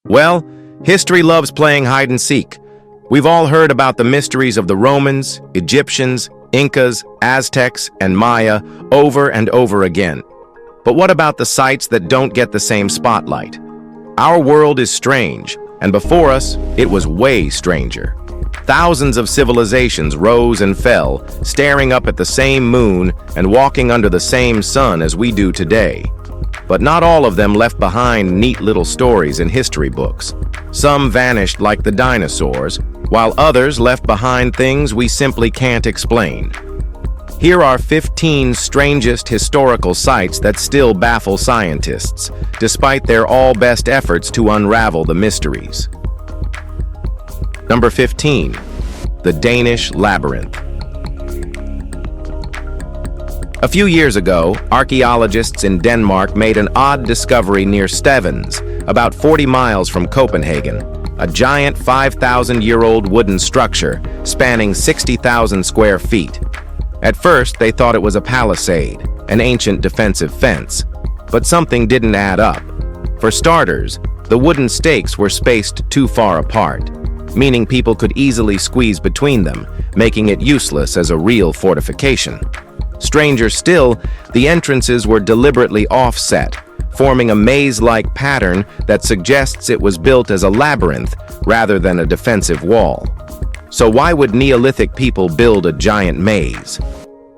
Well, history loves playing hide and seek. We've all heard about the mysteries of the Romans, Egyptians, Incas, Aztecs, and Maya over and over again. But what about the sites that don't get the same spotlight? Our world is strange, and before us, it was way stranger. Thousands of civilizations rose and fell, staring up at the same moon and walking under the same sun as we do today. But not all of them left behind neat little stories in history books. Some vanished like the dinosaurs, while others left behind things we simply can't explain. Here are 15 strangest historical sites that still baffle scientists, despite their all-best efforts to unravel the mysteries. Number 15. The Danish Labyrinth. A few years ago, archaeologists in Denmark made an odd discovery near Stevens, about 40 miles from Copenhagen, a giant 5,000-year-old wooden structure spanning 60,000 square feet. At first, they thought it was a palisade, an ancient defensive fence, but something didn't add up. For starters, the wooden stakes were spaced too far apart, meaning people could easily squeeze between them, making it useless as a real fortification. Stranger still, the entrances were deliberately offset, forming a maze-like pattern that suggests it was built as a labyrinth rather than a defensive wall. So why would Neolithic people build a giant maze?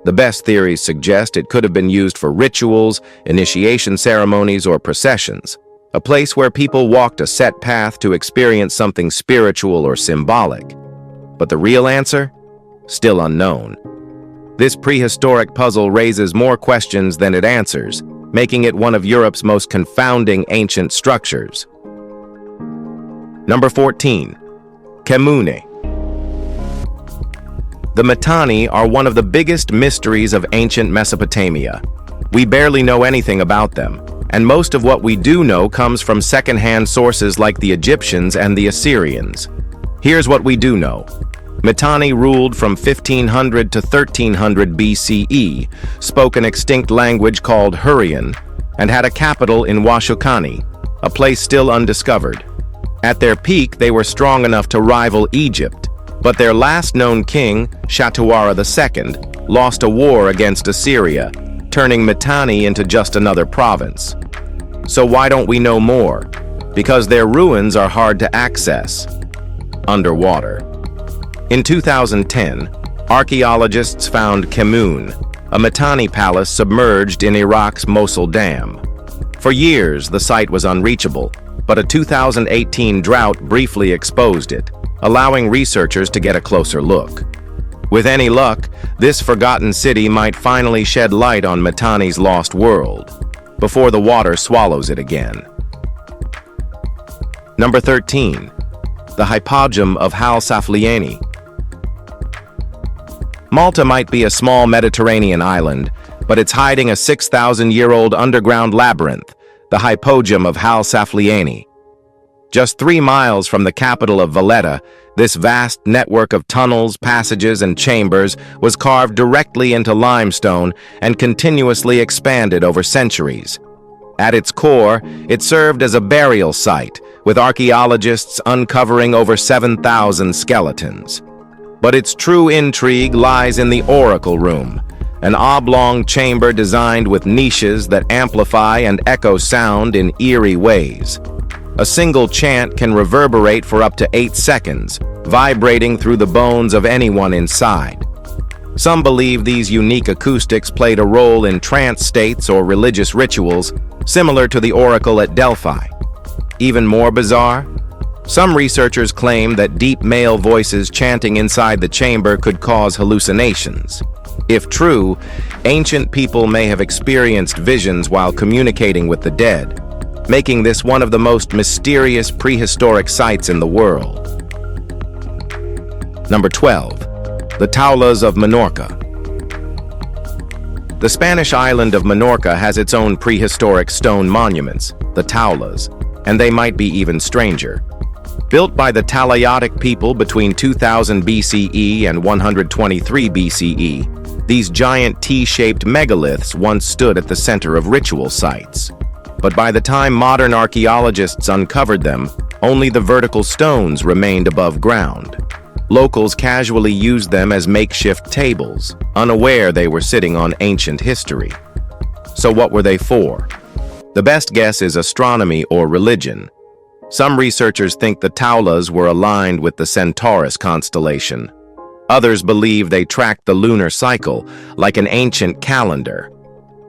The best theories suggest it could have been used for rituals, initiation ceremonies, or processions, a place where people walked a set path to experience something spiritual or symbolic. But the real answer? Still unknown. This prehistoric puzzle raises more questions than it answers, making it one of Europe's most confounding ancient structures. Number 14. Kemune. The Mitanni are one of the biggest mysteries of ancient Mesopotamia. We barely know anything about them, and most of what we do know comes from second-hand sources like the Egyptians and the Assyrians. Here's what we do know. Mitanni ruled from 1500 to 1300 BCE, spoke an extinct language called Hurrian, and had a capital in Washukani, a place still undiscovered. At their peak, they were strong enough to rival Egypt, but their last known king, Shatawara II, lost a war against Assyria, turning Mitanni into just another province. So why don't we know more? Because their ruins are hard to access. Underwater. In 2010, archaeologists found Kemune, a Mitanni palace submerged in Iraq's Mosul Dam. For years, the site was unreachable, but a 2018 drought briefly exposed it, allowing researchers to get a closer look. With any luck, this forgotten city might finally shed light on Mitanni's lost world, before the water swallows it again. Number 13. The Hypogeum of Sacsayhuamán. Malta might be a small Mediterranean island, but it's hiding a 6,000-year-old underground labyrinth, the Hypogeum of Sacsayhuamán. Just 3 miles from the capital of Valletta, this vast network of tunnels, passages, and chambers was carved directly into limestone and continuously expanded over centuries. At its core, it served as a burial site, with archaeologists uncovering over 7,000 skeletons. But its true intrigue lies in the Oracle Room, an oblong chamber designed with niches that amplify and echo sound in eerie ways. A single chant can reverberate for up to 8 seconds, vibrating through the bones of anyone inside. Some believe these unique acoustics played a role in trance states or religious rituals, similar to the oracle at Delphi. Even more bizarre, some researchers claim that deep male voices chanting inside the chamber could cause hallucinations. If true, ancient people may have experienced visions while communicating with the dead, making this one of the most mysterious prehistoric sites in the world. Number 12. The Taules of Menorca. The Spanish island of Menorca has its own prehistoric stone monuments, the Taules, and they might be even stranger. Built by the Talayotic people between 2000 BCE and 123 BCE, these giant T-shaped megaliths once stood at the center of ritual sites. But by the time modern archaeologists uncovered them, only the vertical stones remained above ground. Locals casually used them as makeshift tables, unaware they were sitting on ancient history. So what were they for? The best guess is astronomy or religion. Some researchers think the taulas were aligned with the Centaurus constellation. Others believe they tracked the lunar cycle, like an ancient calendar.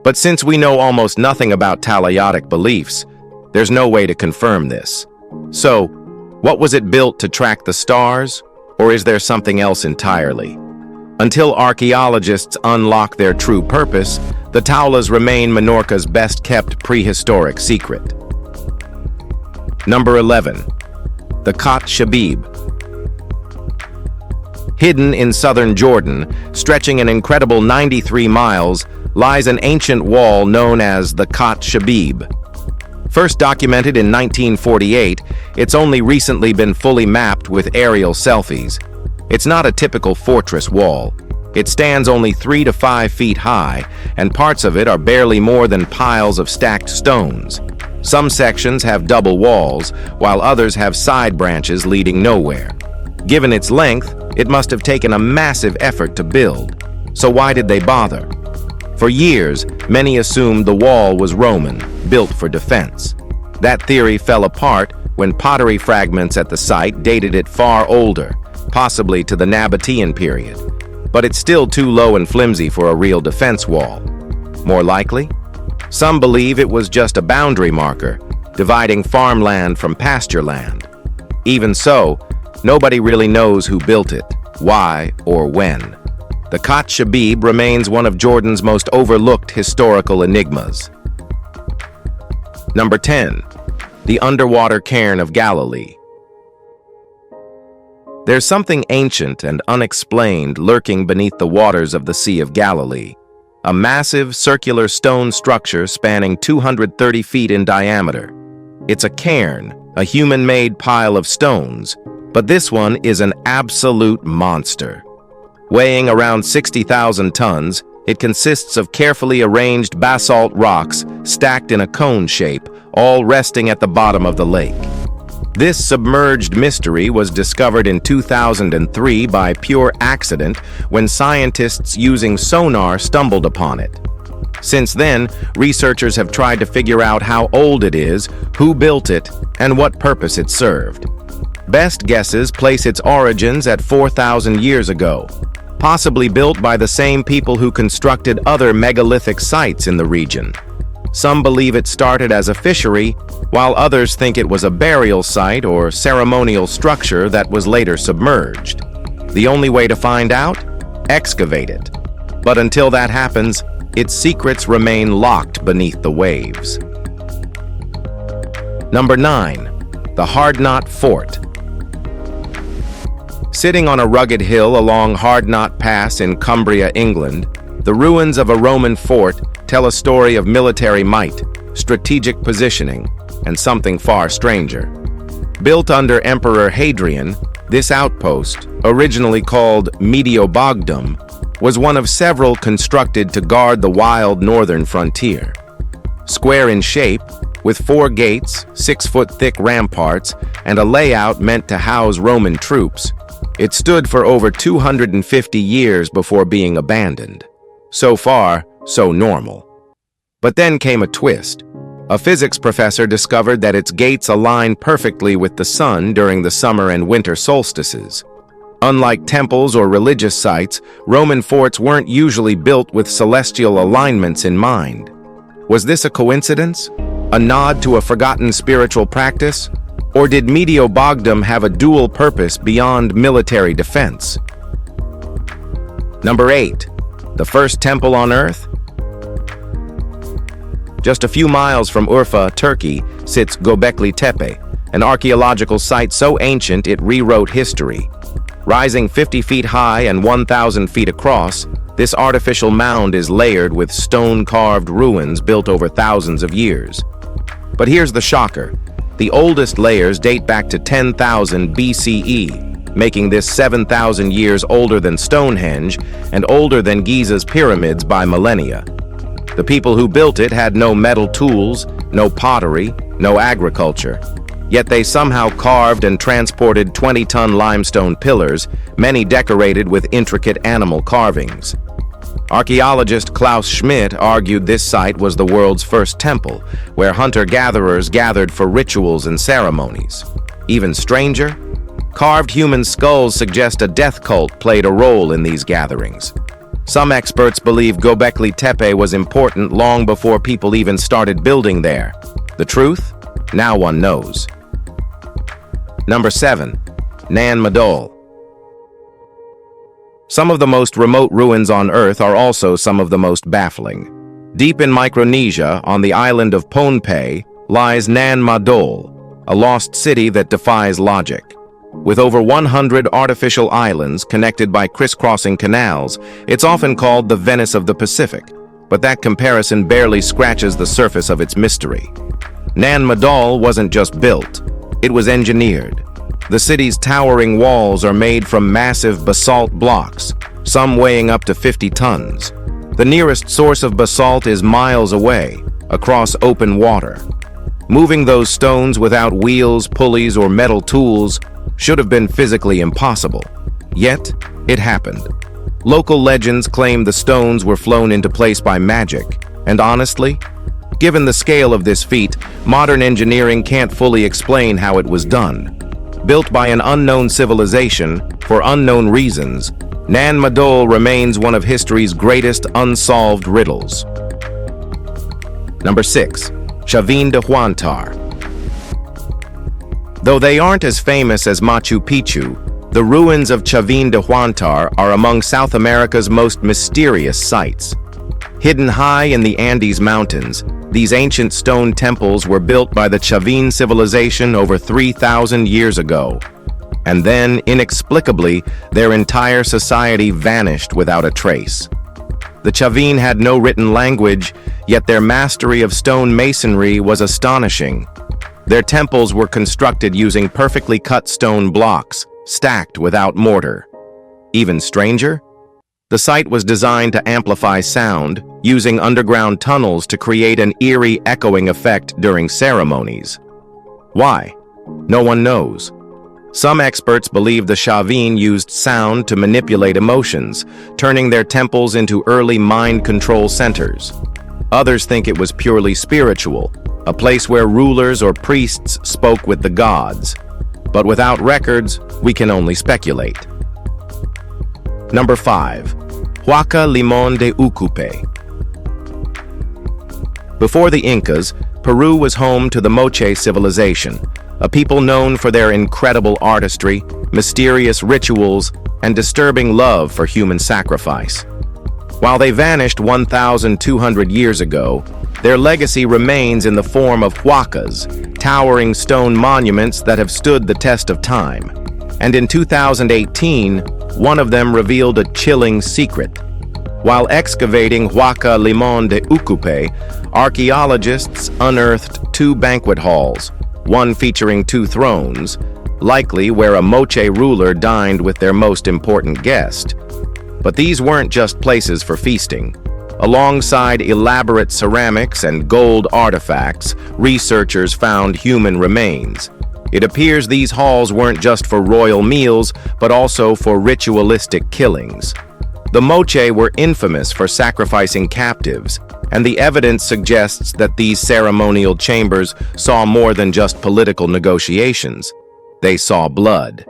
But since we know almost nothing about Talaiotic beliefs, there's no way to confirm this. So, what was it built to track the stars, or is there something else entirely? Until archaeologists unlock their true purpose, the taulas remain Menorca's best-kept prehistoric secret. Number 11. The Khat Shabib. Hidden in southern Jordan, stretching an incredible 93 miles, lies an ancient wall known as the Khat Shabib. First documented in 1948, it's only recently been fully mapped with aerial selfies. It's not a typical fortress wall. It stands only 3 to 5 feet high, and parts of it are barely more than piles of stacked stones. Some sections have double walls, while others have side branches leading nowhere. Given its length, it must have taken a massive effort to build. So why did they bother? For years, many assumed the wall was Roman, built for defense. That theory fell apart when pottery fragments at the site dated it far older, possibly to the Nabatean period. But it's still too low and flimsy for a real defense wall. More likely? Some believe it was just a boundary marker, dividing farmland from pasture land. Even so, nobody really knows who built it, why, or when. The Khat Shabib remains one of Jordan's most overlooked historical enigmas. Number 10. The Underwater Cairn of Galilee. There's something ancient and unexplained lurking beneath the waters of the Sea of Galilee. A massive circular stone structure spanning 230 feet in diameter. It's a cairn, a human-made pile of stones, but this one is an absolute monster. Weighing around 60,000 tons, it consists of carefully arranged basalt rocks stacked in a cone shape, all resting at the bottom of the lake. This submerged mystery was discovered in 2003 by pure accident when scientists using sonar stumbled upon it. Since then, researchers have tried to figure out how old it is, who built it, and what purpose it served. Best guesses place its origins at 4,000 years ago, possibly built by the same people who constructed other megalithic sites in the region. Some believe it started as a fishery, while others think it was a burial site or ceremonial structure that was later submerged. The only way to find out? Excavate it. But until that happens, its secrets remain locked beneath the waves. Number 9. The Hardknott Fort. Sitting on a rugged hill along Hardknott Pass in Cumbria, England, the ruins of a Roman fort tell a story of military might, strategic positioning, and something far stranger. Built under Emperor Hadrian, this outpost, originally called Mediobogdum, was one of several constructed to guard the wild northern frontier. Square in shape, with 4 gates, 6-foot-thick ramparts, and a layout meant to house Roman troops, it stood for over 250 years before being abandoned. So far, so normal. But then came a twist. A physics professor discovered that its gates align perfectly with the sun during the summer and winter solstices. Unlike temples or religious sites, Roman forts weren't usually built with celestial alignments in mind. Was this a coincidence? A nod to a forgotten spiritual practice? Or did Mediobogdum have a dual purpose beyond military defense? Number 8. The first temple on Earth? Just a few miles from Urfa, Turkey, sits Göbekli Tepe, an archaeological site so ancient it rewrote history. Rising 50 feet high and 1,000 feet across, this artificial mound is layered with stone-carved ruins built over thousands of years. But here's the shocker. The oldest layers date back to 10,000 BCE, making this 7,000 years older than Stonehenge and older than Giza's pyramids by millennia. The people who built it had no metal tools, no pottery, no agriculture. Yet they somehow carved and transported 20-ton limestone pillars, many decorated with intricate animal carvings. Archaeologist Klaus Schmidt argued this site was the world's first temple, where hunter-gatherers gathered for rituals and ceremonies. Even stranger, carved human skulls suggest a death cult played a role in these gatherings. Some experts believe Göbekli Tepe was important long before people even started building there. The truth? Now one knows. Number 7. Nan Madol. Some of the most remote ruins on Earth are also some of the most baffling. Deep in Micronesia, on the island of Pohnpei, lies Nan Madol, a lost city that defies logic. With over 100 artificial islands connected by crisscrossing canals, it's often called the Venice of the Pacific, but that comparison barely scratches the surface of its mystery. Nan Madol wasn't just built, it was engineered. The city's towering walls are made from massive basalt blocks, some weighing up to 50 tons. The nearest source of basalt is miles away, across open water. Moving those stones without wheels, pulleys, or metal tools should have been physically impossible. Yet, it happened. Local legends claim the stones were flown into place by magic, and honestly, given the scale of this feat, modern engineering can't fully explain how it was done. Built by an unknown civilization, for unknown reasons, Nan Madol remains one of history's greatest unsolved riddles. Number 6. Cavern de Huántar. Though they aren't as famous as Machu Picchu, the ruins of Cavern de Huántar are among South America's most mysterious sites. Hidden high in the Andes Mountains, these ancient stone temples were built by the Chavin civilization over 3,000 years ago. And then, inexplicably, their entire society vanished without a trace. The Chavin had no written language, yet their mastery of stone masonry was astonishing. Their temples were constructed using perfectly cut stone blocks, stacked without mortar. Even stranger? The site was designed to amplify sound, using underground tunnels to create an eerie echoing effect during ceremonies. Why? No one knows. Some experts believe the Chavin used sound to manipulate emotions, turning their temples into early mind control centers. Others think it was purely spiritual, a place where rulers or priests spoke with the gods. But without records, we can only speculate. Number 5. Huaca Limón de Ucupe. Before the Incas, Peru was home to the Moche civilization, a people known for their incredible artistry, mysterious rituals, and disturbing love for human sacrifice. While they vanished 1,200 years ago, their legacy remains in the form of huacas, towering stone monuments that have stood the test of time. And in 2018, one of them revealed a chilling secret. While excavating Huaca Limón de Ucupe, archaeologists unearthed 2 banquet halls, one featuring 2 thrones, likely where a Moche ruler dined with their most important guest. But these weren't just places for feasting. Alongside elaborate ceramics and gold artifacts, researchers found human remains. It appears these halls weren't just for royal meals, but also for ritualistic killings. The Moche were infamous for sacrificing captives, and the evidence suggests that these ceremonial chambers saw more than just political negotiations. They saw blood.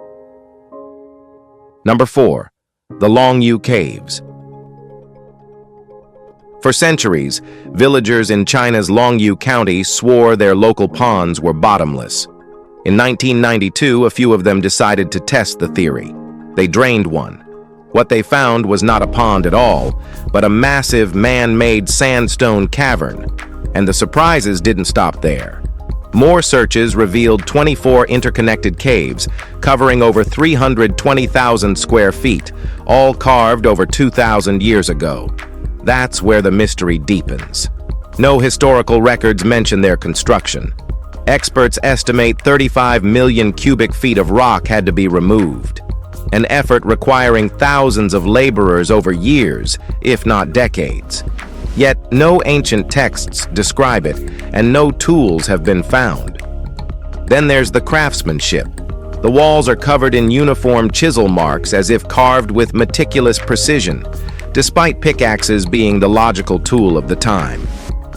Number 4. The Longyu Caves. For centuries, villagers in China's Longyu County swore their local ponds were bottomless. In 1992, a few of them decided to test the theory. They drained one. What they found was not a pond at all, but a massive man-made sandstone cavern. And the surprises didn't stop there. More searches revealed 24 interconnected caves, covering over 320,000 square feet, all carved over 2,000 years ago. That's where the mystery deepens. No historical records mention their construction. Experts estimate 35 million cubic feet of rock had to be removed, an effort requiring thousands of laborers over years, if not decades. Yet no ancient texts describe it, and no tools have been found. Then there's the craftsmanship. The walls are covered in uniform chisel marks as if carved with meticulous precision, despite pickaxes being the logical tool of the time.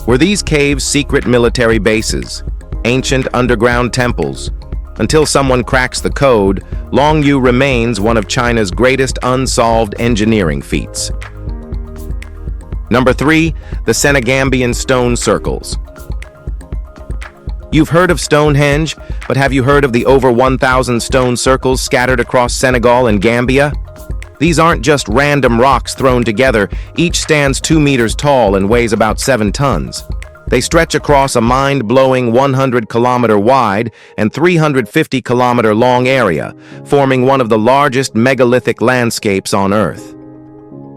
Were these caves secret military bases, ancient underground temples? Until someone cracks the code, Longyu remains one of China's greatest unsolved engineering feats. Number 3, the Senegambian stone circles. You've heard of Stonehenge, but have you heard of the over 1,000 stone circles scattered across Senegal and Gambia? These aren't just random rocks thrown together. Each stands 2 meters tall and weighs about 7 tons. They stretch across a mind-blowing 100-kilometer wide and 350-kilometer long area, forming one of the largest megalithic landscapes on Earth.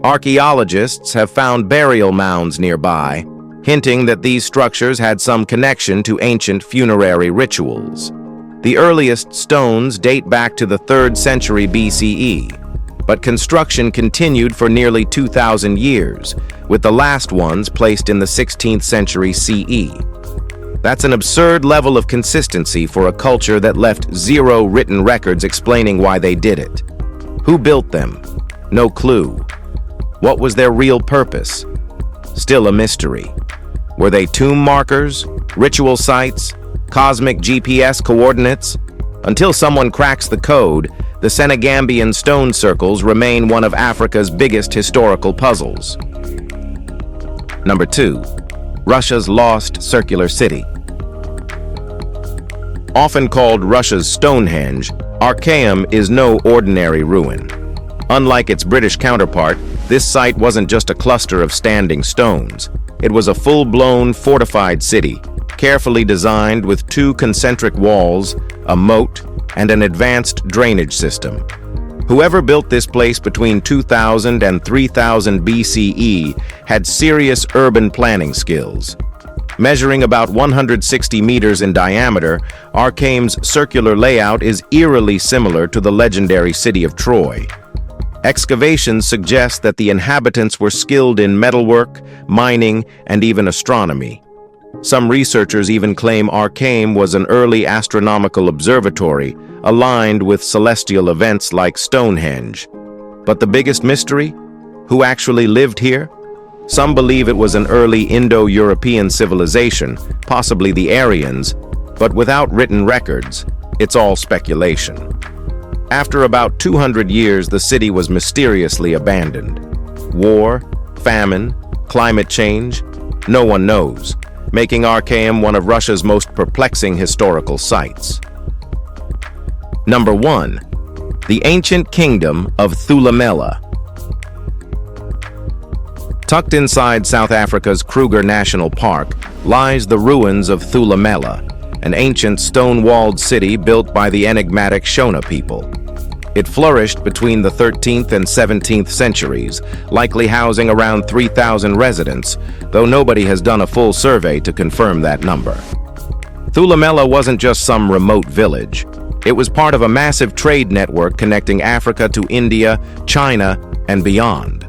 Archaeologists have found burial mounds nearby, hinting that these structures had some connection to ancient funerary rituals. The earliest stones date back to the 3rd century BCE, but construction continued for nearly 2,000 years, with the last ones placed in the 16th century CE. That's an absurd level of consistency for a culture that left 0 written records explaining why they did it. Who built them? No clue. What was their real purpose? Still a mystery. Were they tomb markers, ritual sites, cosmic GPS coordinates? Until someone cracks the code, the Senegambian stone circles remain one of Africa's biggest historical puzzles. Number 2, Russia's lost circular city. Often called Russia's Stonehenge, Archaeum is no ordinary ruin. Unlike its British counterpart, this site wasn't just a cluster of standing stones. It was a full-blown fortified city, carefully designed with 2 concentric walls, a moat, and an advanced drainage system. Whoever built this place between 2000 and 3000 BCE had serious urban planning skills. Measuring about 160 meters in diameter, Archaeum's circular layout is eerily similar to the legendary city of Troy. Excavations suggest that the inhabitants were skilled in metalwork, mining, and even astronomy. Some researchers even claim Archaeum was an early astronomical observatory, aligned with celestial events like Stonehenge. But the biggest mystery? Who actually lived here? Some believe it was an early Indo-European civilization, possibly the Aryans, but without written records, it's all speculation. After about 200 years, the city was mysteriously abandoned. War, famine, climate change, no one knows, making Archaeum one of Russia's most perplexing historical sites. Number 1, the ancient kingdom of Thulamela. Tucked inside South Africa's Kruger National Park lies the ruins of Thulamela, an ancient stone-walled city built by the enigmatic Shona people. It flourished between the 13th and 17th centuries, likely housing around 3,000 residents, though nobody has done a full survey to confirm that number. Thulamela wasn't just some remote village. It was part of a massive trade network connecting Africa to India, China, and beyond.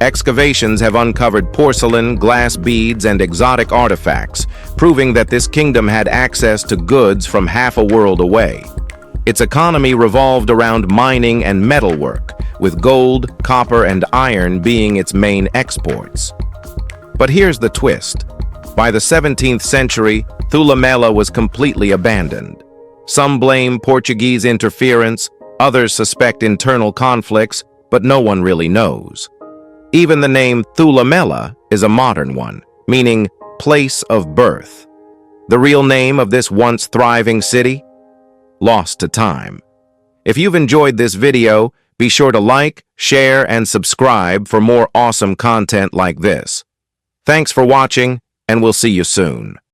Excavations have uncovered porcelain, glass beads, and exotic artifacts, proving that this kingdom had access to goods from half a world away. Its economy revolved around mining and metalwork, with gold, copper, and iron being its main exports. But here's the twist. By the 17th century, Thulamela was completely abandoned. Some blame Portuguese interference, others suspect internal conflicts, but no one really knows. Even the name Thulamela is a modern one, meaning place of birth. The real name of this once thriving city? Lost to time. If you've enjoyed this video, be sure to like, share, and subscribe for more awesome content like this. Thanks for watching, and we'll see you soon.